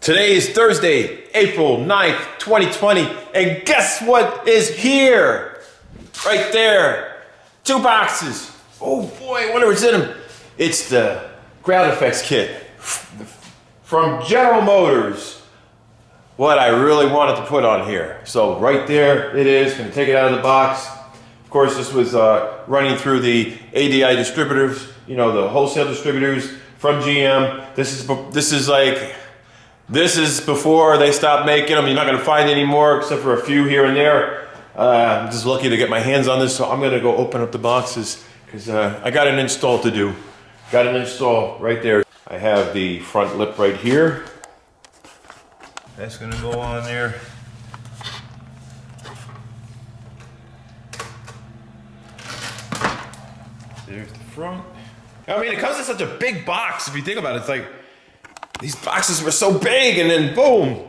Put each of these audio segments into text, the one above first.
Today is Thursday, April 9th, 2020, and guess what is here? Right there. 2 boxes. Oh boy, I wonder what's in them. It's the ground effects kit from General Motors. What I really wanted to put on here. So right there it is. Gonna take it out of the box. Of course, this was running through the ADI distributors, you know, the wholesale distributors from GM. This is before they stopped making them. You're not going to find any more except for a few here and there. I'm just lucky to get my hands on this, so I'm going to go open up the boxes because I got an install to do. Got an install right there. I have the front lip right here. That's going to go on there. There's the front. I mean, it comes in such a big box. If you think about it, it's like these boxes were so big, and then boom,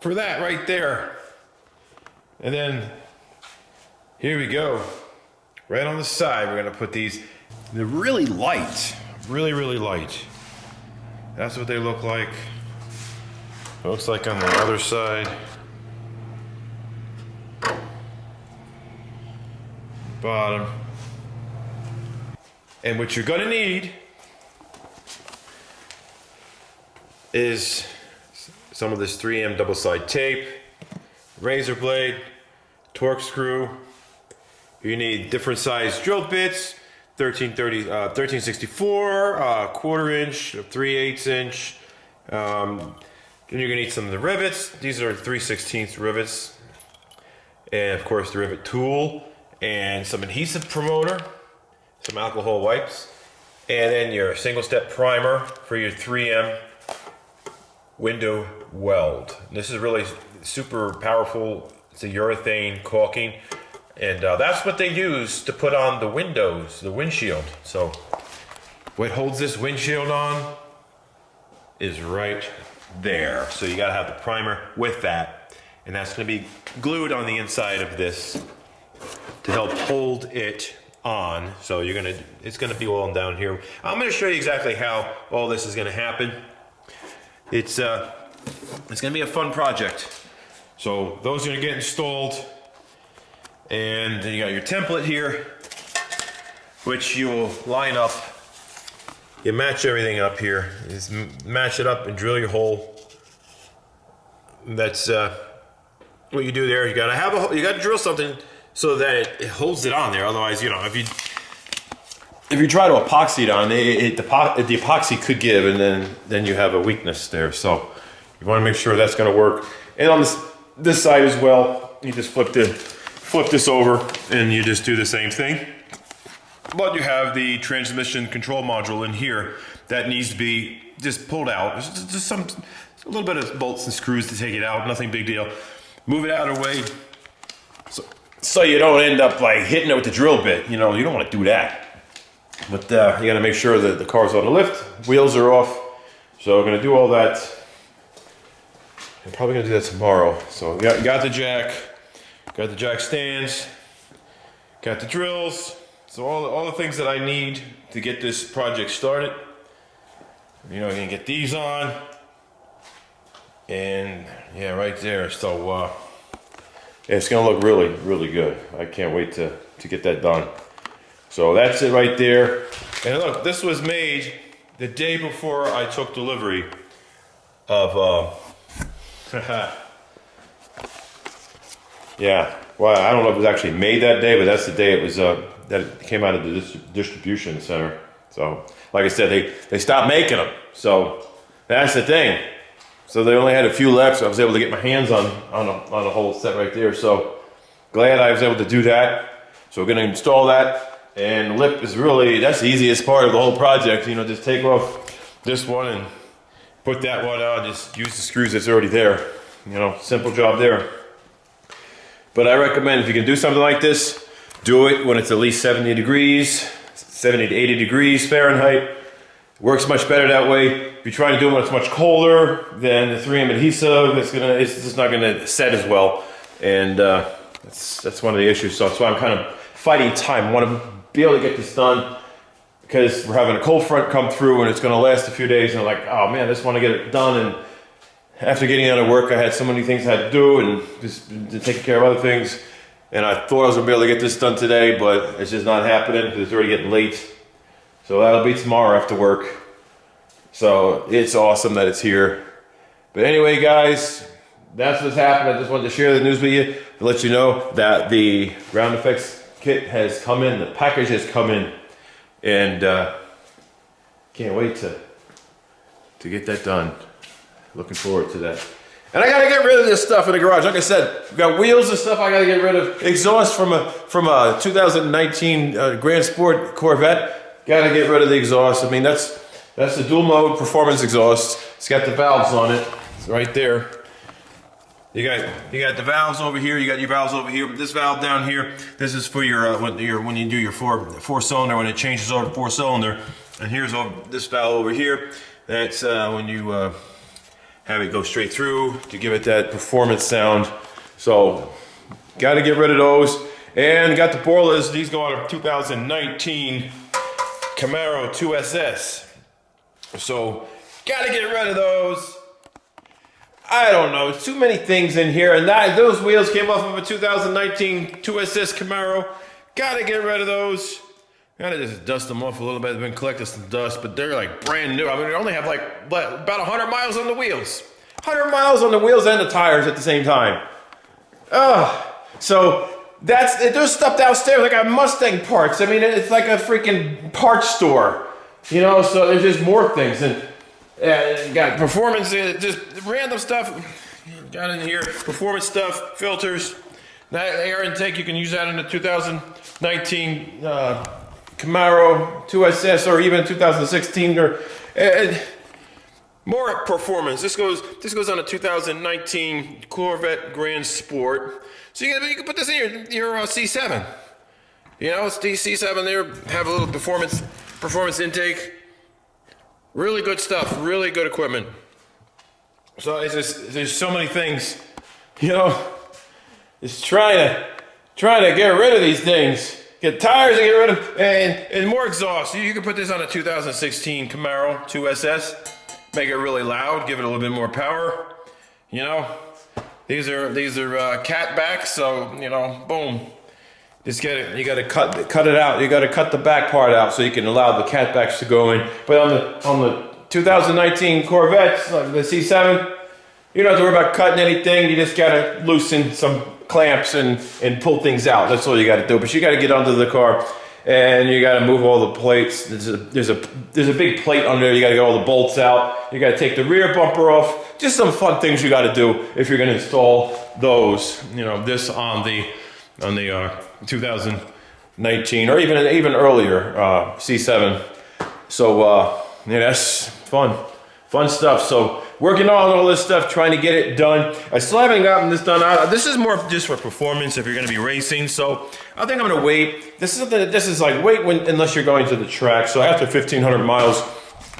for that right there. And then here we go. Right on the side, we're gonna put these. They're really light, really, really light. That's what they look like. It looks like on the other side. Bottom. And what you're gonna need is some of this 3M double side tape, razor blade, torque screw. You need different size drill bits, 1364, 1/4 inch, 3/8 inch. Then you're gonna need some of the rivets. These are 3/16 rivets. And of course the rivet tool and some adhesive promoter, some alcohol wipes, and then your single step primer for your 3M window weld. This is really super powerful. It's a urethane caulking, and that's what they use to put on the windows, the windshield. So what holds this windshield on is right there. So you gotta have the primer with that, and that's gonna be glued on the inside of this to help hold it on. So it's gonna be all down here. I'm gonna show you exactly how all this is gonna happen. It's gonna be a fun project. So those are gonna get installed, and then you got your template here, which you'll line up. You match everything up here. Just match it up and drill your hole. That's what you do there. You gotta drill something so that it holds it on there. Otherwise, you know, if you try to epoxy it on, the epoxy could give, and then you have a weakness there. So you want to make sure that's going to work. And on this side as well, you just flip this over, and you just do the same thing. But you have the transmission control module in here that needs to be just pulled out. There's just a little bit of bolts and screws to take it out. Nothing big deal. Move it out of the way, so you don't end up like hitting it with the drill bit. You know, you don't want to do that. But you gotta make sure that the car's on the lift, wheels are off. So we're gonna do all that. I'm probably gonna do that tomorrow. So you got the jack stands, got the drills. So all the things that I need to get this project started. You know, I'm gonna get these on. And yeah, right there. So it's gonna look really, really good. I can't wait to get that done. So that's it right there. And look, this was made the day before I took delivery of, yeah, well, I don't know if it was actually made that day, but that's the day it was, that it came out of the distribution center. So, like I said, they stopped making them. So that's the thing. So they only had a few left, so I was able to get my hands on a whole set right there. So glad I was able to do that. So we're gonna install that. And lip is really, that's the easiest part of the whole project. You know, just take off this one and put that one on. Just use the screws that's already there. You know, simple job there. But I recommend if you can do something like this, do it when it's at least 70 degrees, 70 to 80 degrees Fahrenheit. It works much better that way. If you're trying to do it when it's much colder, then the 3M adhesive, it's just not gonna set as well. And that's one of the issues. So that's why I'm kind of fighting time. I want to be able to get this done because we're having a cold front come through and it's going to last a few days, and I'm like, oh man, I just want to get it done and after getting out of work, I had so many things I had to do and just taking care of other things. And I thought I was gonna be able to get this done today, but it's just not happening because it's already getting late. So that'll be tomorrow after work. So it's awesome that it's here. But anyway, guys, that's what's happened. I just wanted to share the news with you to let you know that the ground effects kit has come in, the package has come in, and can't wait to get that done. Looking forward to that. And I gotta get rid of this stuff in the garage. Like I said, we've got wheels and stuff I gotta get rid of. Exhaust from a 2019 Grand Sport Corvette. Gotta get rid of the exhaust. I mean, that's the dual mode performance exhaust. It's got the valves on it. It's right there. You got the valves over here. You got your valves over here. This valve down here. This is for your when you do your four cylinder, when it changes over to 4-cylinder. And here's this valve over here. That's when you have it go straight through to give it that performance sound. So got to get rid of those. And got the boilers. These go on a 2019 Camaro 2SS. So got to get rid of those. I don't know, too many things in here, and those wheels came off of a 2019 2SS Camaro. Gotta get rid of those. Gotta just dust them off a little bit. They've been collecting some dust, but they're like brand new. I mean, they only have like about 100 miles on the wheels. 100 miles on the wheels and the tires at the same time. So there's stuff downstairs, like a Mustang parts. I mean, it's like a freaking parts store, you know. So there's just more things, and got performance, just random stuff. Got in here, performance stuff, filters. That air intake, you can use that in the 2019 Camaro 2SS or even 2016 or more performance. This goes on a 2019 Corvette Grand Sport. So you can put this in your C7. You know, it's the C7 there. Have a little performance intake. Really good stuff. Really good equipment. So it's just, there's so many things, you know. Just trying to get rid of these things. Get tires and get rid of, and more exhaust. You can put this on a 2016 Camaro 2SS. Make it really loud. Give it a little bit more power. You know, these are cat backs. So you know, boom. Just get it. You got to cut it out. You got to cut the back part out so you can allow the cat backs to go in. But on the 2019 Corvettes, like the C7, you don't have to worry about cutting anything. You just got to loosen some clamps and pull things out. That's all you got to do. But you got to get under the car and you got to move all the plates. There's a big plate under there. You got to get all the bolts out. You got to take the rear bumper off. Just some fun things you got to do if you're going to install those. You know, this on the 2019 or even earlier C7. So yeah, that's fun stuff. So working on all this stuff, trying to get it done. I still haven't gotten this done. This is more just for performance if you're going to be racing. So I think I'm going to wait. This is like wait unless you're going to the track. So after 1,500 miles,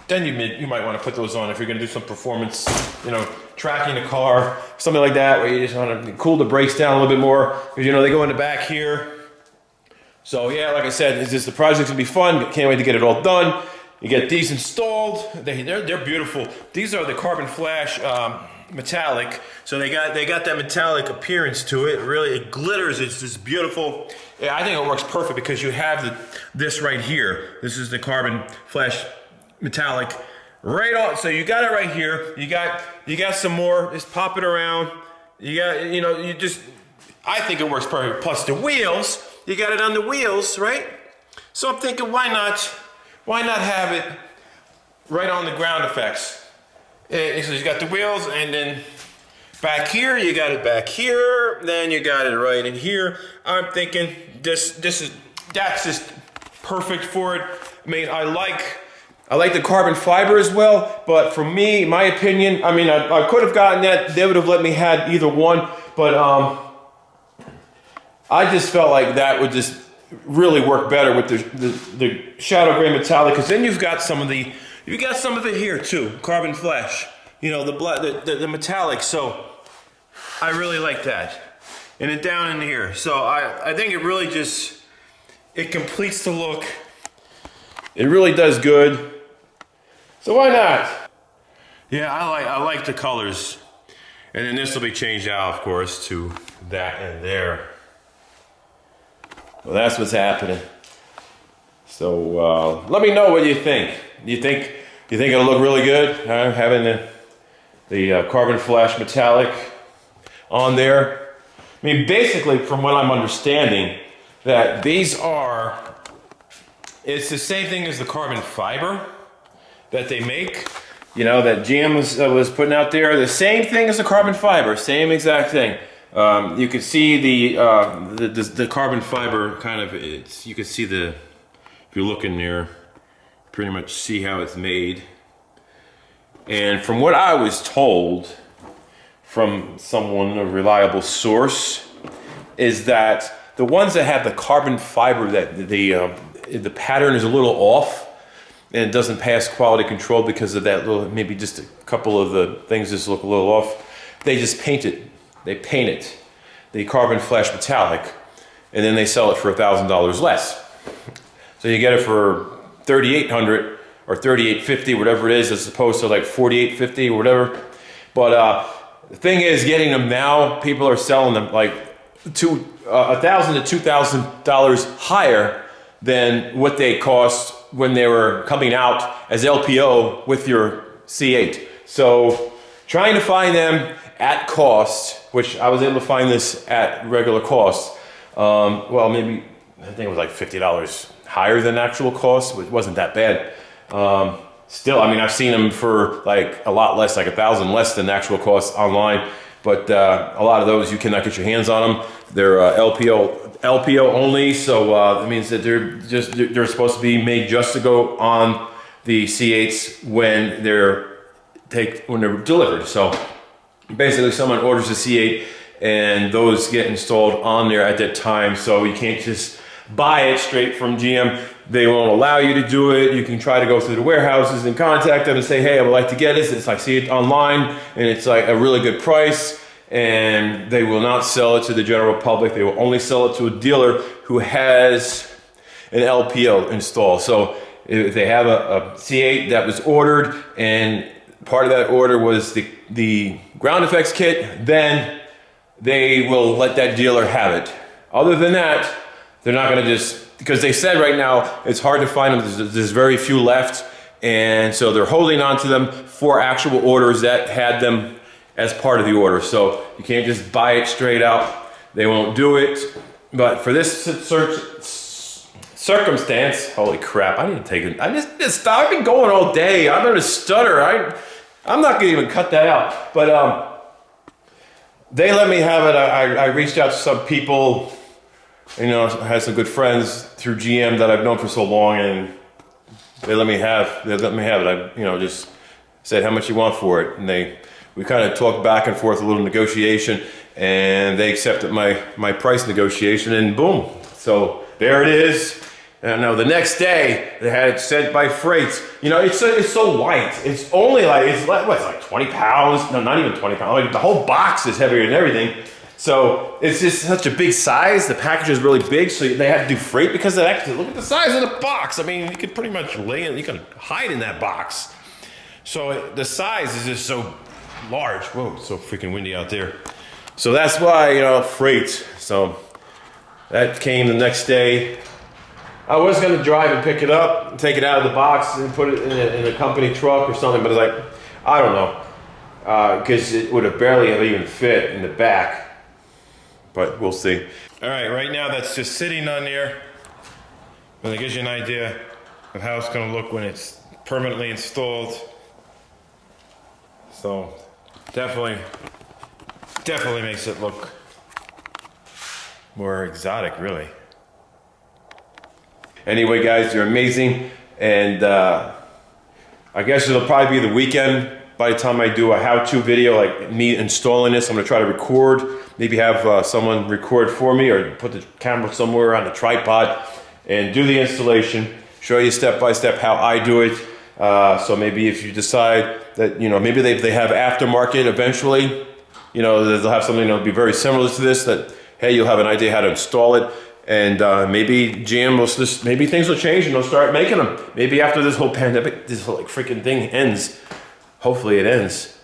then you might want to put those on if you're going to do some performance, you know, tracking the car, something like that, where you just want to cool the brakes down a little bit more because you know they go in the back here. So yeah, like I said, the project's gonna be fun. Can't wait to get it all done. You get these installed. They're beautiful. These are the carbon flash metallic. So they got that metallic appearance to it. Really, it glitters. It's just beautiful. Yeah, I think it works perfect because you have this right here. This is the carbon flash metallic right on. So you got it right here. You got some more. Just pop it around. You got, you know, I think it works perfect. Plus the wheels. You got it on the wheels, right? So I'm thinking, why not have it right on the ground effects? So you got the wheels, and then back here, you got it back here, then you got it right in here. I'm thinking that's just perfect for it. I mean, I like the carbon fiber as well, but for me, my opinion, I mean, I could have gotten that. They would have let me have either one, but I just felt like that would just really work better with the shadow gray metallic, because then you've got some of it here too, carbon flash. You know, the metallic. So I really like that, and then down in here. So I think it really it completes the look. It really does good. So why not? Yeah, I like the colors. And then this will be changed out, of course, to that and there. Well, that's what's happening. So let me know what you think. You think it'll look really good having the carbon flash metallic on there? I mean, basically, from what I'm understanding, that these are, it's the same thing as the carbon fiber that they make. You know, that GM was putting out there. The same thing as the carbon fiber, same exact thing. You can see the carbon fiber kind of, you can see if you look in there, pretty much see how it's made. And from what I was told from someone, a reliable source, is that the ones that have the carbon fiber, that the pattern is a little off and it doesn't pass quality control because of that little, maybe just a couple of the things just look a little off. They just paint it. They paint it, the carbon flash metallic, and then they sell it for $1,000 less. So you get it for $3,800 or $3,850, whatever it is, as opposed to like $4,850 or whatever. But the thing is, getting them now, people are selling them like $1,000 to $2,000 higher than what they cost when they were coming out as LPO with your C8. So trying to find them at cost, which I was able to find this at regular cost. Well, maybe, I think it was like $50 higher than actual cost. It wasn't that bad. Still, I mean, I've seen them for like a lot less, like $1,000 less than actual cost online. But a lot of those you cannot get your hands on them. They're LPO only, so it means that they're supposed to be made just to go on the C8s when they're delivered. So basically, someone orders a C8 and those get installed on there at that time. So you can't just buy it straight from GM. They won't allow you to do it. You can try to go through the warehouses and contact them and say, hey, I would like to get this. I see it online and it's like a really good price, and they will not sell it to the general public. They will only sell it to a dealer who has an LPO installed. So if they have a C8 that was ordered and part of that order was the ground effects kit, then they will let that dealer have it. Other than that, they're not going to just, because they said right now it's hard to find them. There's very few left, and so they're holding on to them for actual orders that had them as part of the order. So you can't just buy it straight out. They won't do it. But for this circumstance, holy crap! I need to take it. I just stop. I've been going all day. I'm gonna stutter. I'm not gonna even cut that out. But they let me have it. I reached out to some people. You know, I had some good friends through GM that I've known for so long, and they let me have it. I, just said how much you want for it, and we kind of talked back and forth, a little negotiation, and they accepted my price negotiation, and boom. So there it is. And now the next day they had it sent by freight. You know, it's so light. It's only like, it's like 20 pounds? No, not even 20 pounds. Like the whole box is heavier than everything. So it's just such a big size. The package is really big, so they had to do freight because of that. Look at the size of the box. I mean, you could pretty much you can hide in that box. So the size is just so large. Whoa, it's so freaking windy out there. So that's why, freight. So that came the next day. I was going to drive and pick it up, take it out of the box and put it in a company truck or something, but it's like, I don't know, because it would have barely have even fit in the back. But we'll see. All right now that's just sitting on there. But it gives you an idea of how it's going to look when it's permanently installed. So definitely makes it look more exotic, really. Anyway, guys, you're amazing. And I guess it'll probably be the weekend by the time I do a how-to video, like me installing this. I'm going to try to record. Maybe have someone record for me, or put the camera somewhere on the tripod and do the installation, show you step by step how I do it. So maybe if you decide that, maybe they have aftermarket eventually, they'll have something that'll be very similar to this, that, hey, you'll have an idea how to install it. And maybe GM will maybe things will change and they'll start making them. Maybe after this whole pandemic, this whole freaking thing ends. Hopefully it ends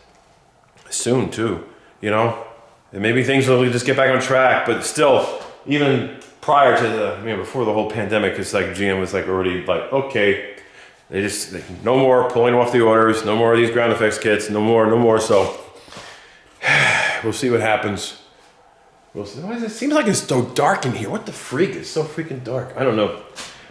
soon too. you know, and maybe things will just get back on track. But still, even prior to before the whole pandemic, it's like GM was like already like, okay, no more pulling off the orders, no more of these ground effects kits, no more. So we'll see what happens. We'll see. Why does it seems like it's so dark in here? What the freak? It's so freaking dark. I don't know.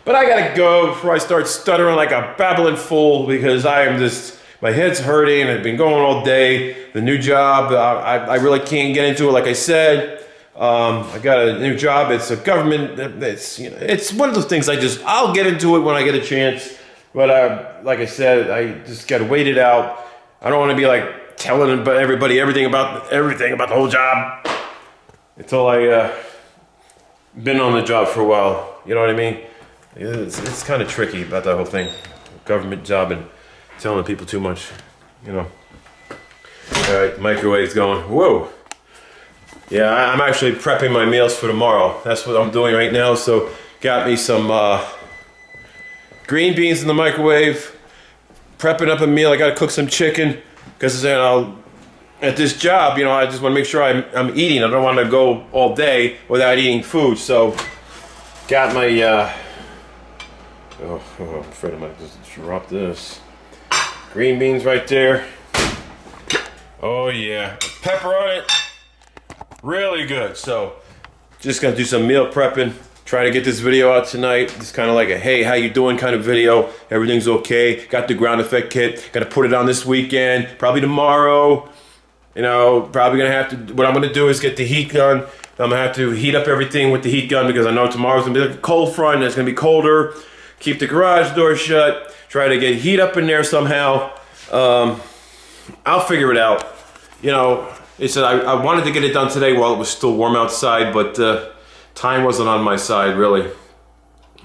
But I gotta go before I start stuttering like a babbling fool, because I am just, my head's hurting. I've been going all day. The new job, I really can't get into it. Like I said, I got a new job. It's a government. It's one of those things. I'll get into it when I get a chance. But like I said, I just gotta wait it out. I don't want to be like telling everybody everything about the whole job until I been on the job for a while. You know what I mean? It's kind of tricky about that whole thing, government job and telling people too much, you know. All right, microwave's going. Whoa. Yeah, I'm actually prepping my meals for tomorrow. That's what I'm doing right now. So got me some green beans in the microwave, prepping up a meal. I got to cook some chicken because at this job, you know, I just want to make sure I'm eating. I don't want to go all day without eating food. So got my I'm afraid I might just drop this. Green beans right there. Oh yeah, pepper on it. Really good. So just gonna do some meal prepping. Try to get this video out tonight. It's kind of like a hey, how you doing kind of video. Everything's okay. Got the ground effect kit. Got to put it on this weekend. Probably tomorrow. You know, probably gonna have to. What I'm gonna do is get the heat gun. I'm gonna have to heat up everything with the heat gun because I know tomorrow's gonna be like a cold front and it's gonna be colder. Keep the garage door shut. Try to get heat up in there somehow. I'll figure it out. You know, it's I wanted to get it done today while it was still warm outside, but time wasn't on my side really.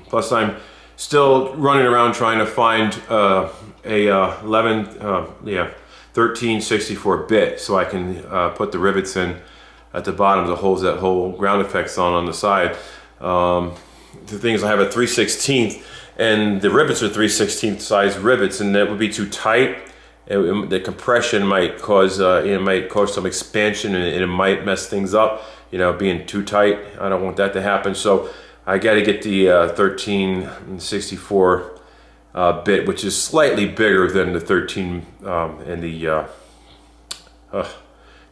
Plus, I'm still running around trying to find a 1364 bit so I can put the rivets in at the bottom that holds that whole ground effects on the side. The thing is, I have a 3/16, and the rivets are 3/16 size rivets, and that would be too tight. The compression might cause some expansion, and it might mess things up. You know, being too tight. I don't want that to happen. So I got to get the 1364 bit, which is slightly bigger than the 13 and the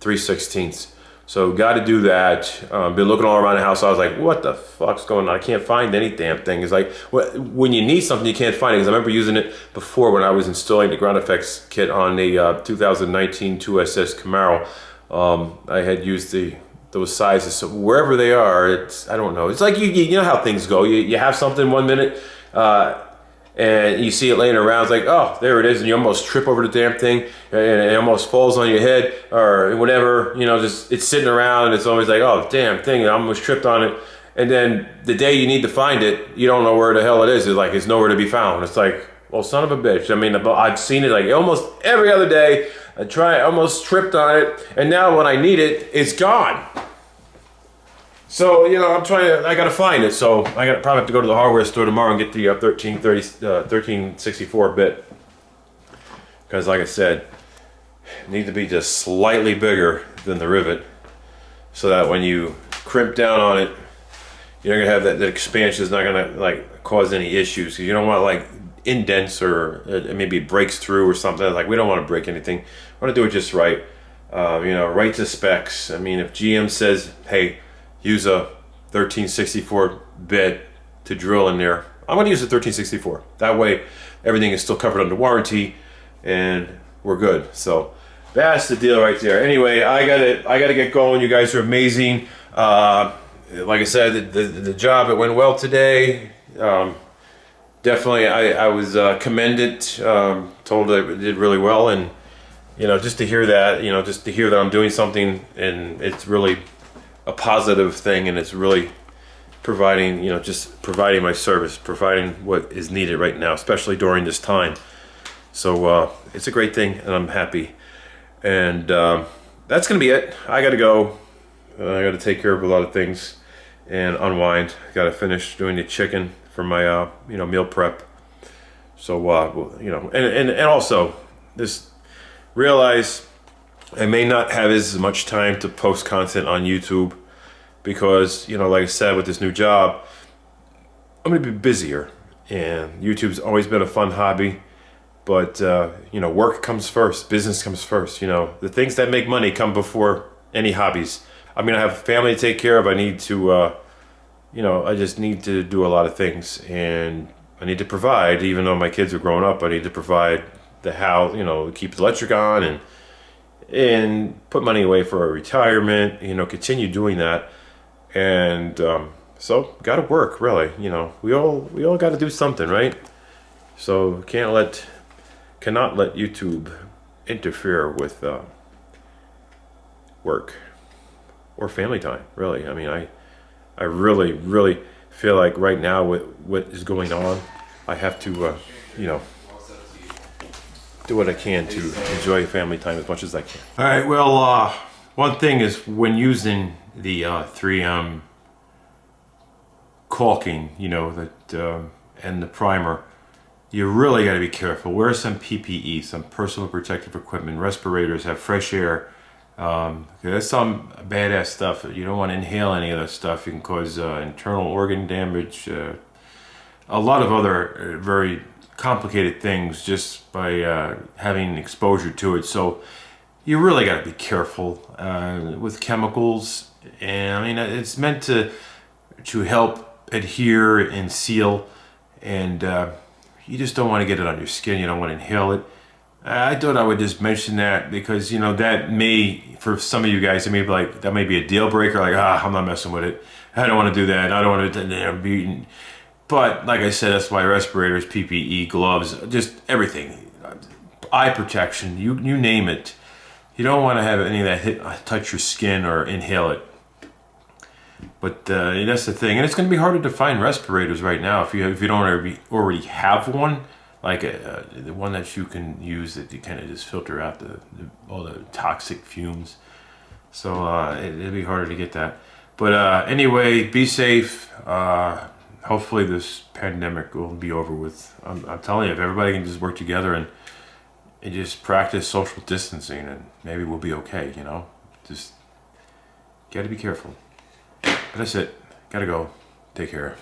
3/16. So got to do that. Been looking all around the house. I was like, what the fuck's going on? I can't find any damn thing. It's like, when you need something, you can't find it. Because I remember using it before when I was installing the ground effects kit on the 2019 2SS Camaro. I had used those sizes. So wherever they are, I don't know. It's like, you know how things go. You have something 1 minute, and you see it laying around. It's like, oh, there it is, and you almost trip over the damn thing, and it almost falls on your head or whatever. You know, just it's sitting around, and it's always like, oh, damn thing, I almost tripped on it. And then the day you need to find it, you don't know where the hell it is. It's like it's nowhere to be found. It's like, well, son of a bitch. I mean, I've seen it like almost every other day. I almost tripped on it, and now when I need it, it's gone. So, you know, I gotta find it. So I probably have to go to the hardware store tomorrow and get the 1364 bit. Because like I said, it needs to be just slightly bigger than the rivet, so that when you crimp down on it, you're gonna have that expansion is not gonna like cause any issues. Because you don't want like indents or maybe it breaks through or something. Like, we don't want to break anything. I want to do it just right. You know, right to specs. I mean, if GM says, hey, use a 1364 bit to drill in there, I'm going to use a 1364. That way everything is still covered under warranty and we're good. So that's the deal right there. Anyway, I gotta get going. You guys are amazing. Like I said, the job, it went well today. Definitely I was commended, told I did really well, and you know, just to hear that, you know, just to hear that I'm doing something and it's really a positive thing, and it's really providing, you know, just providing my service, providing what is needed right now, especially during this time. So it's a great thing, and I'm happy. And that's gonna be it. I gotta go. I gotta take care of a lot of things and unwind. Gotta finish doing the chicken for my you know, meal prep. So you know, and also just realize I may not have as much time to post content on YouTube because, you know, like I said, with this new job, I'm gonna be busier, and YouTube's always been a fun hobby. But you know, work comes first, business comes first. You know, the things that make money come before any hobbies. I mean, I have a family to take care of. I need to, you know, I just need to do a lot of things, and I need to provide. Even though my kids are growing up, I need to provide the house. You know, keep the electric on and put money away for a retirement. You know, continue doing that, and so got to work. Really, you know, we all got to do something, right? So cannot let YouTube interfere with work or family time, really. I mean, I really feel like right now with what is going on, I have to, you know, do what I can to enjoy family time as much as I can. All right, well, one thing is when using the 3M caulking, you know, that and the primer, you really got to be careful. Wear some PPE, some personal protective equipment, respirators, have fresh air. There's some badass stuff. You don't want to inhale any of that stuff. You can cause internal organ damage, a lot of other very complicated things just by having exposure to it. So you really got to be careful with chemicals. And I mean, it's meant to help adhere and seal, and you just don't want to get it on your skin. You don't want to inhale it. I thought I would just mention that because, you know, that may, for some of you guys, it may be like, that may be a deal breaker. Like, I'm not messing with it. I don't want to do that. I don't want to, you know, be eaten. But like I said, that's why respirators, PPE, gloves, just everything, eye protection, you name it. You don't want to have any of that touch your skin or inhale it. But that's the thing, and it's going to be harder to find respirators right now if you don't already have one, like the one that you can use that you kind of just filter out all the toxic fumes. So it'll be harder to get that. But anyway, be safe. Hopefully this pandemic will be over with. I'm telling you, if everybody can just work together and just practice social distancing, and maybe we'll be okay. You know, just got to be careful. But that's it. Gotta go. Take care.